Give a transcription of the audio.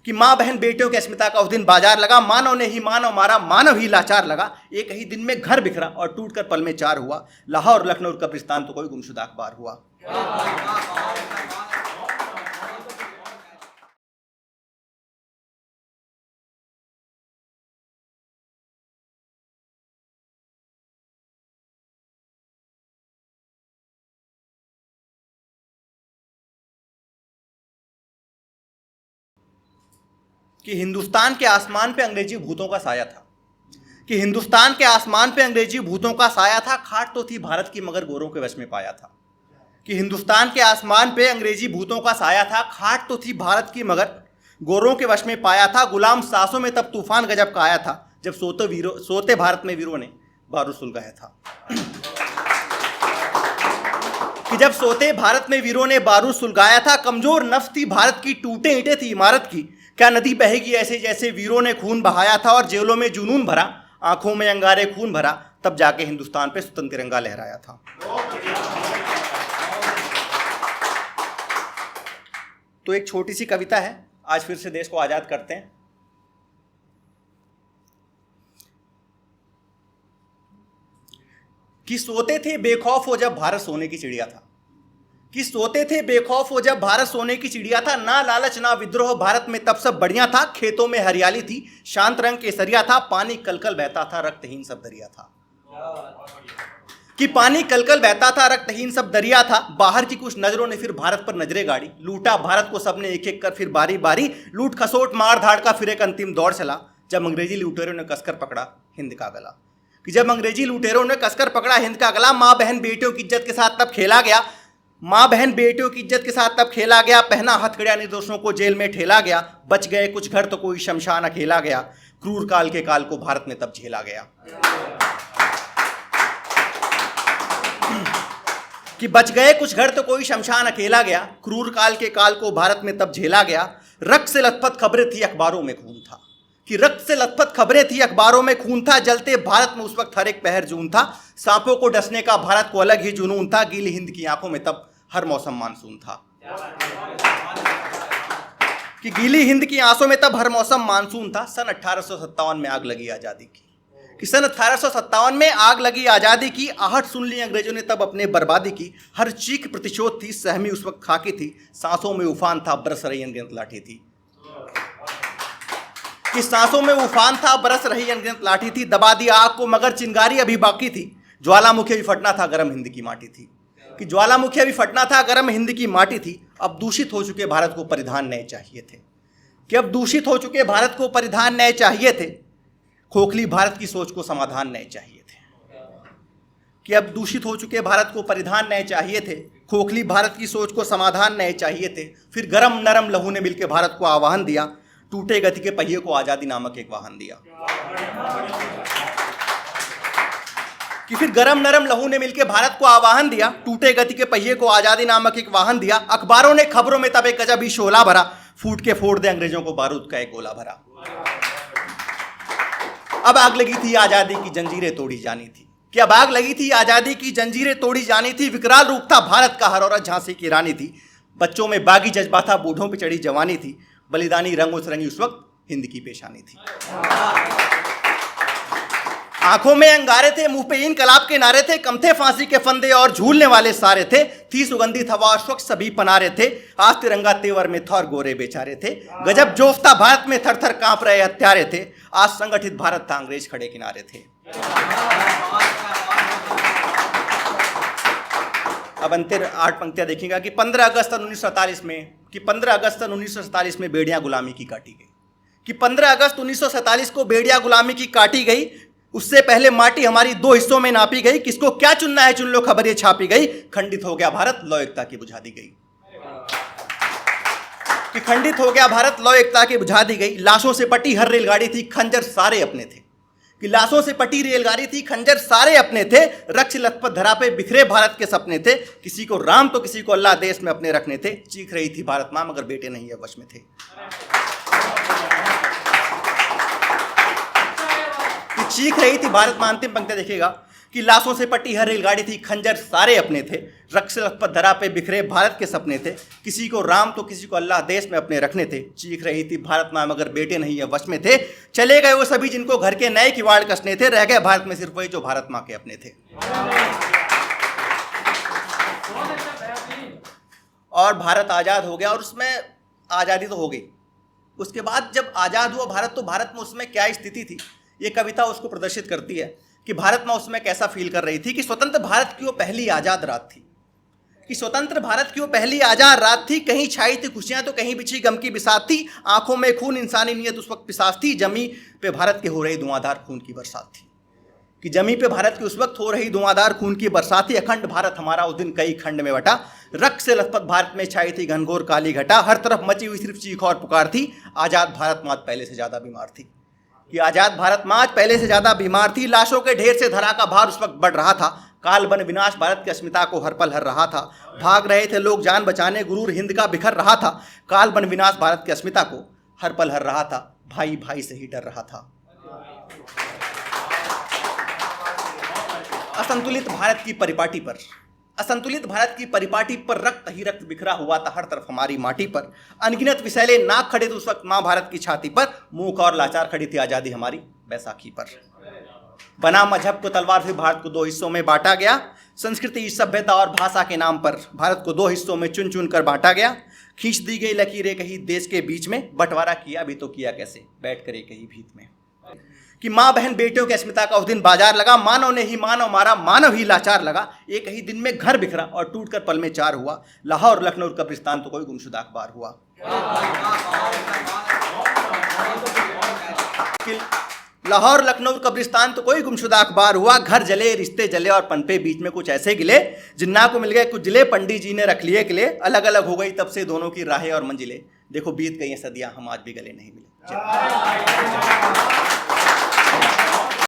कि माँ बहन बेटियों की अस्मिता का उस दिन बाजार लगा, मानव ने ही मानव मारा, मानव ही लाचार लगा। एक ही दिन में घर बिखरा और टूटकर पल में चार हुआ। लाहौर लखनऊ कब्रिस्तान तो कोई गुमशुदा अखबार हुआ। कि हिंदुस्तान के आसमान पे अंग्रेजी भूतों का साया था, कि हिंदुस्तान के आसमान पे अंग्रेजी भूतों का साया था, खाट तो थी भारत की मगर गोरों के वश में पाया था। कि हिंदुस्तान के आसमान पे अंग्रेजी भूतों का साया था, खाट तो थी भारत की मगर गोरों के वश में पाया था। गुलाम सासों में तब तूफान गजब का आया था, जब सोते भारत में वीरों ने बारूद सुलगाया था। कि जब सोते भारत में वीरों ने बारूद सुलगाया था, कमजोर नफ्स थी भारत की, टूटे ईंटें थी इमारत की। क्या नदी बहेगी ऐसे जैसे वीरों ने खून बहाया था, और जेलों में जुनून भरा, आंखों में अंगारे खून भरा, तब जाके हिंदुस्तान पे स्वतंत्र तिरंगा लहराया था। तो एक छोटी सी कविता है, आज फिर से देश को आजाद करते हैं। कि सोते थे बेखौफ हो जब भारत सोने की चिड़िया था, कि सोते थे बेखौफ हो जब भारत सोने की चिड़िया था। ना लालच ना विद्रोह भारत में तब सब बढ़िया था, खेतों में हरियाली थी, शांत रंग केसरिया था, पानी कलकल बहता था, रक्तहीन सब दरिया था। कि पानी कलकल बहता था, रक्तहीन सब दरिया था। बाहर की कुछ नजरों ने फिर भारत पर नजरें गाड़ी, लूटा भारत को सबने एक एक कर फिर बारी बारी। लूट खसोट मार धाड़ का फिर एक अंतिम दौर चला, जब अंग्रेजी लुटेरों ने कसकर पकड़ा हिंद का गला। कि जब अंग्रेजी लुटेरों ने कसकर पकड़ा हिंद का गला, माँ बहन बेटियों की इज्जत के साथ तब खेला गया, माँ बहन बेटियों की इज्जत के साथ तब खेला गया। पहना हथकड़िया निर्दोषों को जेल में ठेला गया, बच गए कुछ घर तो कोई शमशान अकेला गया। क्रूर काल के काल को भारत में तब झेला गया। कि बच गए कुछ घर तो कोई शमशान अकेला गया, क्रूर काल के काल को भारत में तब झेला गया। रक्त से लथपथ खबरें थी अखबारों में खून था, कि रक्त से लथपथ खबरें थी अखबारों में खून था। जलते भारत में उस वक्त हर एक पहर जून था, सांपों को डसने का भारत को अलग ही जुनून था। गीली हिंद की आंखों में तब हर मौसम मानसून था। कि गीली हिंद की आंखों में तब हर मौसम मानसून था। सन 1857 में आग लगी आजादी की, कि सन 1857 में आग लगी आजादी की। आहट सुन ली अंग्रेजों ने तब अपने बर्बादी की। हर चीख प्रतिशोध थी, सहमी उस वक्त खाकी थी, सांसों में उफान था, बरस रही अनगिनत लाठी थी। कि सांसों में उफान था, बरस रही अनगिनत लाठी थी। दबा दी आग को मगर चिंगारी अभी बाकी थी, ज्वालामुखी भी फटना था, गर्म हिंद की माटी थी। कि ज्वालामुखी अभी फटना था, गर्म हिंद की माटी थी। अब दूषित हो चुके भारत को परिधान नए चाहिए थे, कि अब दूषित हो चुके भारत को परिधान नए चाहिए थे। खोखली भारत की सोच को समाधान नए चाहिए थे, कि अब दूषित हो चुके भारत को परिधान नए चाहिए थे। खोखली भारत की सोच को समाधान नए चाहिए थे। फिर गरम नरम लहू ने मिलकर भारत को आह्वान दिया, टूटे गति के पहिए को आजादी नामक एक वाहन दिया। कि फिर गरम नरम लहू ने मिलकर भारत को आह्वान दिया, टूटे गति के पहिए को आजादी नामक एक वाहन दिया। अखबारों ने खबरों में तब एक गजब ही शोला भरा, फूट के फोड़ दे अंग्रेजों को बारूद का एक गोला भरा। अब आग लगी थी आजादी की जंजीरें तोड़ी जानी थी, कि अब आग लगी थी आजादी की जंजीरें तोड़ी जानी थी। विकराल रूप था भारत का, हर औरत झांसी की रानी थी। बच्चों में बागी जज्बा था, बूढ़ों पे चढ़ी जवानी थी। बलिदानी रंगों से रंगी उस वक्त हिंद की पेशानी थी। आंखों में अंगारे थे, मुंह पे इनकलाब के नारे थे। कम थे फांसी के फंदे और झूलने वाले सारे थे। थी सुगंधित हवा स्वच्छ सभी पनारे थे। आज तिरंगा तेवर में थौर गोरे बेचारे थे। गजब जोश था भारत में, थर थर कांप रहे हत्यारे थे। आज संगठित भारत था, अंग्रेज खड़े किनारे थे। अब अंतर 8 पंक्तियां देखिएगा। कि 15 अगस्त 1947 में, कि 15 अगस्त 1947 में बेड़ियां गुलामी की काटी गई, कि 15 अगस्त 1947 को बेड़ियां गुलामी की काटी गई। उससे पहले माटी हमारी 2 हिस्सों में नापी गई। किसको क्या चुनना है चुन लो, खबर ये छापी गई। खंडित हो गया भारत, लौ एकता की बुझा दी गई। कि खंडित हो गया भारत, लौ एकता की बुझा दी गई। लाशों से पटी हर रेलगाड़ी थी, खंजर सारे अपने थे। कि लाशों से पटी रेलगाड़ी थी, खंजर सारे अपने थे। रक्ष लथपथ धरा पे बिखरे भारत के सपने थे। किसी को राम तो किसी को अल्लाह देश में अपने रखने थे। चीख रही थी भारत मां, मगर बेटे नहीं है वश में थे। चीख रही थी भारत मां, अंतिम पंक्ति देखिएगा। कि लाशों से पटी हर रेलगाड़ी थी, खंजर सारे अपने थे, रक्स लखपत धरा पे बिखरे भारत के सपने थे, किसी को राम तो किसी को अल्लाह देश में अपने रखने थे, चीख रही थी भारत माँ मगर बेटे नहीं है वश में थे, चले गए वो सभी जिनको घर के नए किवाड़ कसने थे, रह गए भारत में सिर्फ वही जो भारत माँ के अपने थे। और भारत आज़ाद हो गया, और उसमें आज़ादी तो हो गई। उसके बाद जब आज़ाद हुआ भारत, तो भारत में उसमें क्या स्थिति थी, ये कविता उसको प्रदर्शित करती है कि भारत में उसमें कैसा फील कर रही थी कि स्वतंत्र भारत की वो पहली आज़ाद रात थी, कि स्वतंत्र भारत की वो पहली आज़ाद रात थी। कहीं छाई थी खुशियाँ तो कहीं बिछी गम की बिसात थी, आंखों में खून इंसानी नीयत उस वक्त पिसास थी, जमी पे भारत के हो रही धुआंधार खून की बरसात थी, कि जमी पे भारत की उस वक्त हो रही धुआंधार खून की बरसात थी। अखंड भारत हमारा उस दिन कई खंड में बटा, रक्त से लथपथ भारत में छाई थी घनघोर काली घटा, हर तरफ मची हुई सिर्फ चीख और पुकार थी, आज़ाद भारत माँ पहले से ज़्यादा बीमार थी, कि आज़ाद भारत माँ पहले से ज़्यादा बीमार थी। लाशों के ढेर से धरा का भार उस वक्त बढ़ रहा था, काल बन विनाश भारत की अस्मिता को हर पल हर रहा था, भाग रहे थे लोग जान बचाने गुरूर हिंद का बिखर रहा था, काल बन विनाश भारत की अस्मिता को हर पल हर रहा था, भाई भाई से ही डर रहा था। असंतुलित भारत की परिपाटी पर, असंतुलित भारत की परिपाटी पर रक्त ही रक्त बिखरा हुआ था हर तरफ हमारी माटी पर, अनगिनत विषैले नाक खड़े थे उस वक्त माँ भारत की छाती पर, मूक और लाचार खड़ी थी आज़ादी हमारी बैसाखी पर। बना मजहब को तलवार से भारत को दो हिस्सों में बांटा गया, संस्कृति सभ्यता और भाषा के नाम पर भारत को दो हिस्सों में चुन चुन कर बांटा गया, खींच दी गई लकीरें कहीं देश के बीच में, बंटवारा किया भी तो किया कैसे बैठ कर एक ही भीत में, कि माँ बहन बेटियों की अस्मिता का उस दिन बाजार लगा, मानव ने ही मानव मारा मानव ही लाचार लगा, एक ही दिन में घर बिखरा और टूटकर पल में चार हुआ, लाहौर लखनऊ कब्रिस्तान तो कोई गुमशुदा अखबार हुआ। लाहौर लखनऊ कब्रिस्तान तो कोई गुमशुदा अखबार हुआ, घर जले रिश्ते जले और पनपे बीच में कुछ ऐसे गिले, जिन्ना को मिल गए कुछ जिले पंडित जी ने रख लिए किले, अलग अलग हो गई तब से दोनों की राहें और मंजिलें, देखो बीत गई सदियां हम आज भी गले नहीं मिले।